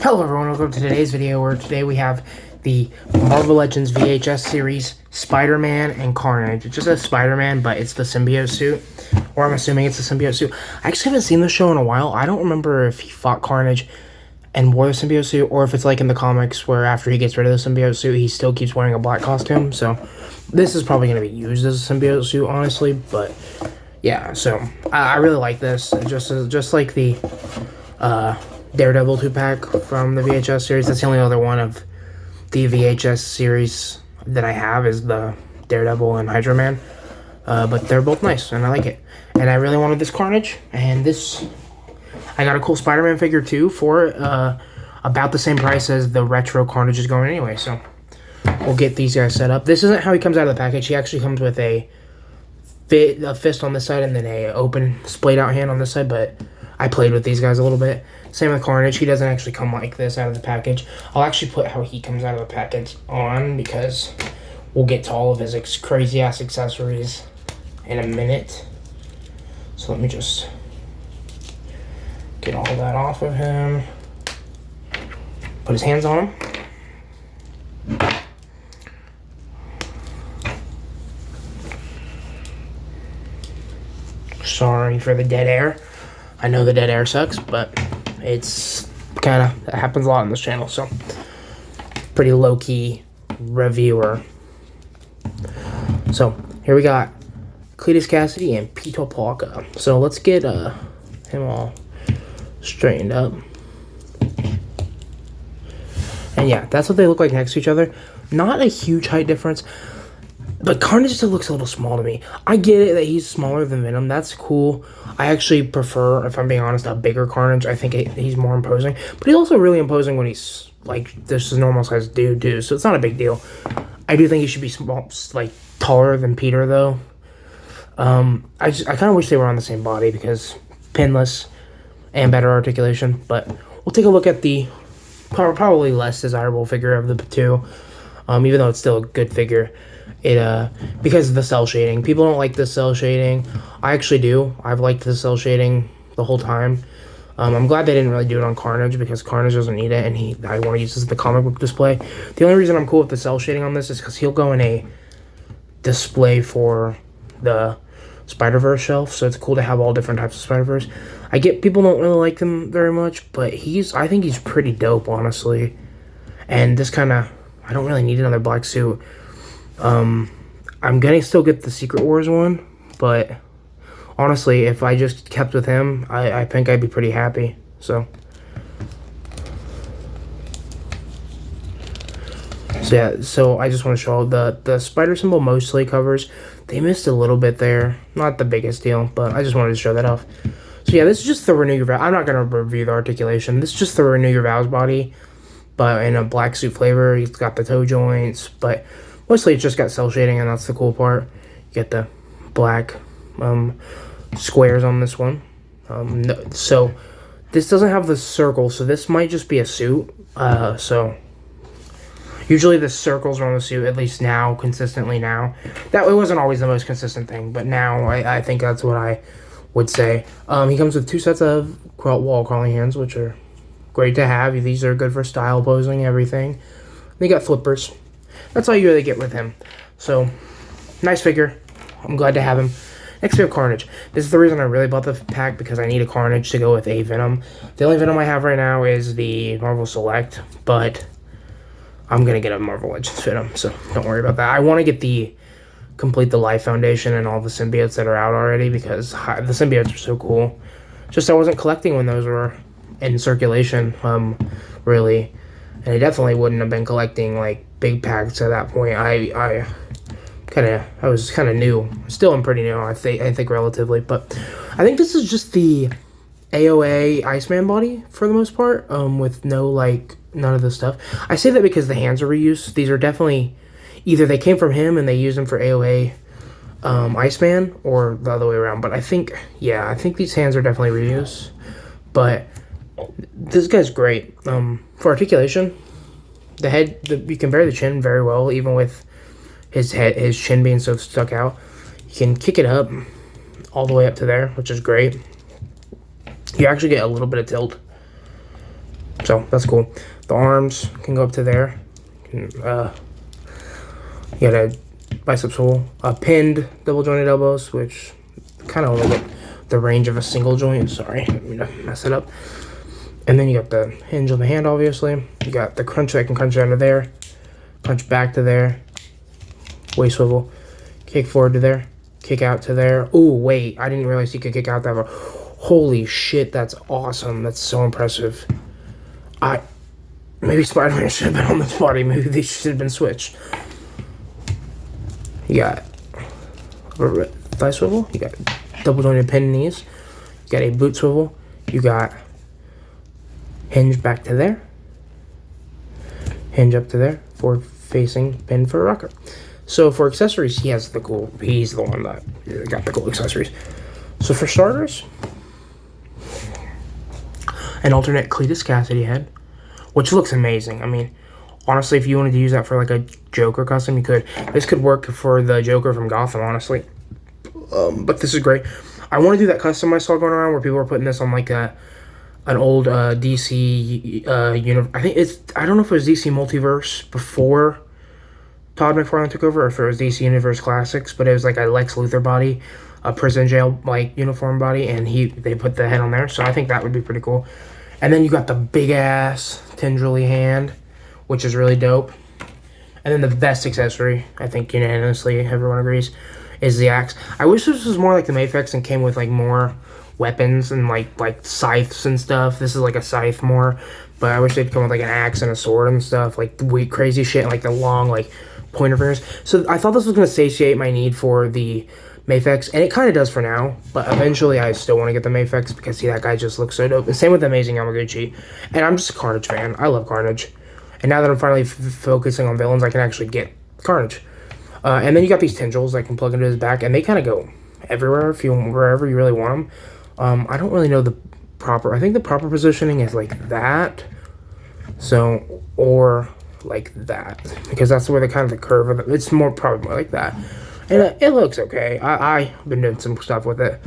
Hello everyone, welcome to today's video where today we have the Marvel Legends VHS series Spider-Man and Carnage. It just says Spider-Man, but it's the symbiote suit, or I'm assuming it's the symbiote suit. I actually haven't seen this show in a while. I don't remember if he fought Carnage and wore the symbiote suit, or if it's like in the comics where after he gets rid of the symbiote suit, he still keeps wearing a black costume. So this is probably going to be used as a symbiote suit, honestly, but yeah, so I really like this. Just like the Daredevil 2-pack from the VHS series. That's the only other one of the VHS series that I have is the Daredevil and Hydra Man. But they're both nice, and I like it. And I really wanted this Carnage, and this... I got a cool Spider-Man figure, too, for about the same price as the retro Carnage is going anyway, so we'll get these guys set up. This isn't how he comes out of the package. He actually comes with a fist on this side and then a open, splayed-out hand on this side, but I played with these guys a little bit. Same with Carnage. He doesn't actually come like this out of the package. I'll actually put how he comes out of the package on because we'll get to all of his crazy-ass accessories in a minute. So let me just get all that off of him. Put his hands on him. Sorry for the dead air. I know the dead air sucks, but it happens a lot on this channel, so pretty low-key reviewer. So here we got Cletus Cassidy and Peter Parker. So let's get him all straightened up. And yeah, that's what they look like next to each other. Not a huge height difference, but Carnage still looks a little small to me. I get it that he's smaller than Venom. That's cool. I actually prefer, if I'm being honest, a bigger Carnage. I think he's more imposing. But he's also really imposing when he's, like, this is normal size dude, too. So it's not a big deal. I do think he should be small, like, taller than Peter, though. I kind of wish they were on the same body because pinless and better articulation. But we'll take a look at the probably less desirable figure of the two. Even though it's still a good figure. Because of the cell shading. People don't like the cell shading. I actually do. I've liked the cell shading the whole time. I'm glad they didn't really do it on Carnage because Carnage doesn't need it, and I want to use this as the comic book display. The only reason I'm cool with the cell shading on this is because he'll go in a display for the Spider-Verse shelf, so it's cool to have all different types of Spider-Verse. I get people don't really like him very much, but I think he's pretty dope, honestly. And this kind of... I don't really need another black suit. I'm gonna still get the Secret Wars one, but honestly, if I just kept with him, I think I'd be pretty happy. So yeah, so I just want to show the spider symbol mostly covers. They missed a little bit there. Not the biggest deal, but I just wanted to show that off. So yeah, this is just the Renew Your Vows. I'm not gonna review the articulation. This is just the Renew Your Vows body, but in a black suit flavor. He's got the toe joints, but mostly it's just got cell shading, and that's the cool part. You get the black squares on this one. So this doesn't have the circle, so this might just be a suit. So usually the circles are on the suit, at least now, consistently now. That it wasn't always the most consistent thing, but now I think that's what I would say. He comes with 2 sets of wall crawling hands, which are great to have. These are good for style posing, everything. They got flippers. That's all you really get with him. So, nice figure. I'm glad to have him. Next we have Carnage. This is the reason I really bought the pack, because I need a Carnage to go with a Venom. The only Venom I have right now is the Marvel Select, but I'm going to get a Marvel Legends Venom, so don't worry about that. I want to get complete the Life Foundation and all the symbiotes that are out already, because the symbiotes are so cool. Just I wasn't collecting when those were in circulation, really. And I definitely wouldn't have been collecting, like, big packs at that point. I was kind of new. Still am pretty new, I think relatively. But I think this is just the AOA Iceman body, for the most part, with none of the stuff. I say that because the hands are reused. These are definitely... Either they came from him and they used them for AOA Iceman, or the other way around. But I think these hands are definitely reused. But this guy's great. For articulation, the head, you can vary the chin very well, even with his chin being so stuck out. You can kick it up all the way up to there, which is great. You actually get a little bit of tilt, which So that's cool. The arms can go up to there. You got a bicep swivel, pinned double jointed elbows, which kind of only get the range of a single joint. Sorry, I didn't mean to mess it up. And then you got the hinge on the hand, obviously. You got the crunch that can crunch out of there, punch back to there, waist swivel, kick forward to there, kick out to there. Oh, wait, I didn't realize you could kick out that far. Holy shit, that's awesome. That's so impressive. Maybe Spider-Man should have been on this body. Maybe they should have been switched. You got thigh swivel. You got double jointed pin knees. You got a boot swivel. You got hinge back to there. Hinge up to there. Forward facing pin for a rocker. So for accessories, he's the one that got the cool accessories. So for starters, an alternate Cletus Cassidy head, which looks amazing. I mean, honestly, if you wanted to use that for like a Joker custom, you could. This could work for the Joker from Gotham, honestly. But this is great. I want to do that custom I saw going around where people were putting this on like an old DC I don't know if it was DC Multiverse before Todd McFarlane took over, or if it was DC Universe Classics, but it was like a Lex Luthor body, a prison jail like uniform body, and they put the head on there. So I think that would be pretty cool. And then you got the big ass tendrily hand, which is really dope. And then the best accessory, I think unanimously everyone agrees, is the axe. I wish this was more like the Mafex and came with like more weapons and like scythes and stuff. This is like a scythe more, but I wish they'd come with like an axe and a sword and stuff, like weird crazy shit, like the long like pointer fingers. So I thought this was going to satiate my need for the Mafex, and it kind of does for now, but eventually I still want to get the Mafex because, see, that guy just looks so dope. And same with the Amazing Yamaguchi, and I'm just a Carnage fan. I love Carnage, and now that I'm finally focusing on villains, I can actually get Carnage. And then you got these tendrils that can plug into his back, and they kind of go everywhere wherever you really want them. I don't really know I think the proper positioning is like that, so, or like that, because that's where the curve of it, it's probably more like that. And it looks okay. I've been doing some stuff with it.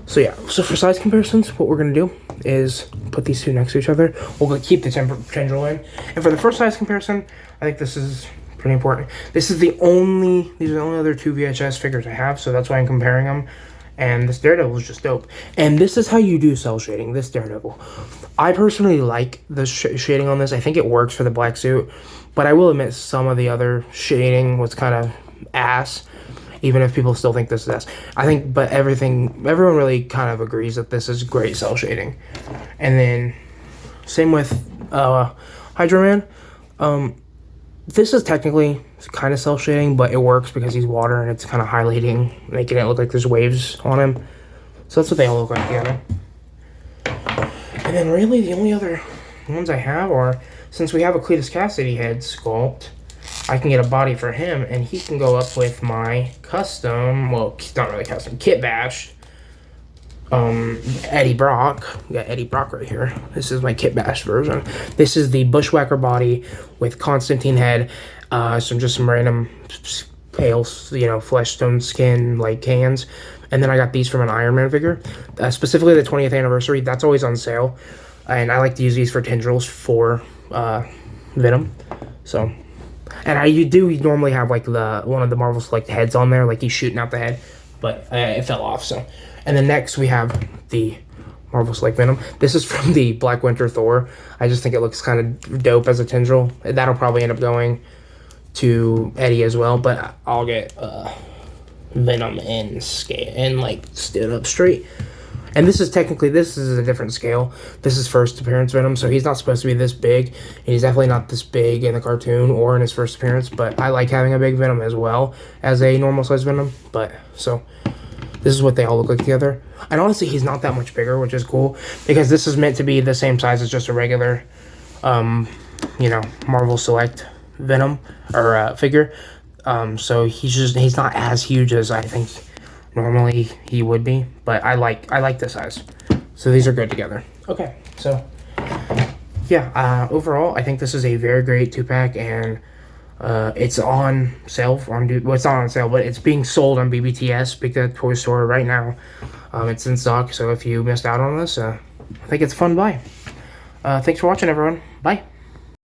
So yeah, so for size comparisons, what we're going to do is put these two next to each other. We'll keep the tendril in. And for the first size comparison, I think this is pretty important. These are the only other two VHS figures I have, so that's why I'm comparing them. And this Daredevil is just dope. And this is how you do cell shading, this Daredevil. I personally like the shading on this. I think it works for the black suit. But I will admit some of the other shading was kind of ass. Even if people still think this is ass. I think, but everyone really kind of agrees that this is great cell shading. And then, same with Hydro Man. This is technically kind of cell shading, but it works because he's water and it's kind of highlighting, making it look like there's waves on him. So that's what they all look like together. And then really the only other ones I have are, since we have a Cletus Cassidy head sculpt, I can get a body for him, and he can go up with my custom, well, not really custom, kit bashed, Eddie Brock. We got Eddie Brock right here. This is my kit bash version. This is the Bushwhacker body with Constantine head, some random pale, flesh tone skin, like hands. And then I got these from an Iron Man figure, specifically the 20th anniversary. That's always on sale, and I like to use these for tendrils for Venom. So. And you do normally have like one of the Marvel Select heads on there, like he's shooting out the head, but it fell off. So, and then next we have the Marvel Select Venom. This is from the Black Winter Thor. I just think it looks kind of dope as a tendril. That'll probably end up going to Eddie as well, but I'll get Venom in scale and like stood up straight. And this is a different scale. This is first appearance Venom, so he's not supposed to be this big. And he's definitely not this big in the cartoon or in his first appearance, but I like having a big Venom as well as a normal size Venom. But, so, this is what they all look like together. And honestly, he's not that much bigger, which is cool, because this is meant to be the same size as just a regular, Marvel Select Venom, or figure. So he's not as huge as I think normally he would be, but I like this size, so these are good together. Okay, so yeah, overall I think this is a very great 2-pack, and it's on sale it's not on sale, but it's being sold on BBTS, Big Bad Toy Store, right now. It's in stock, so if you missed out on this, I think it's a fun buy. Thanks for watching, everyone. Bye.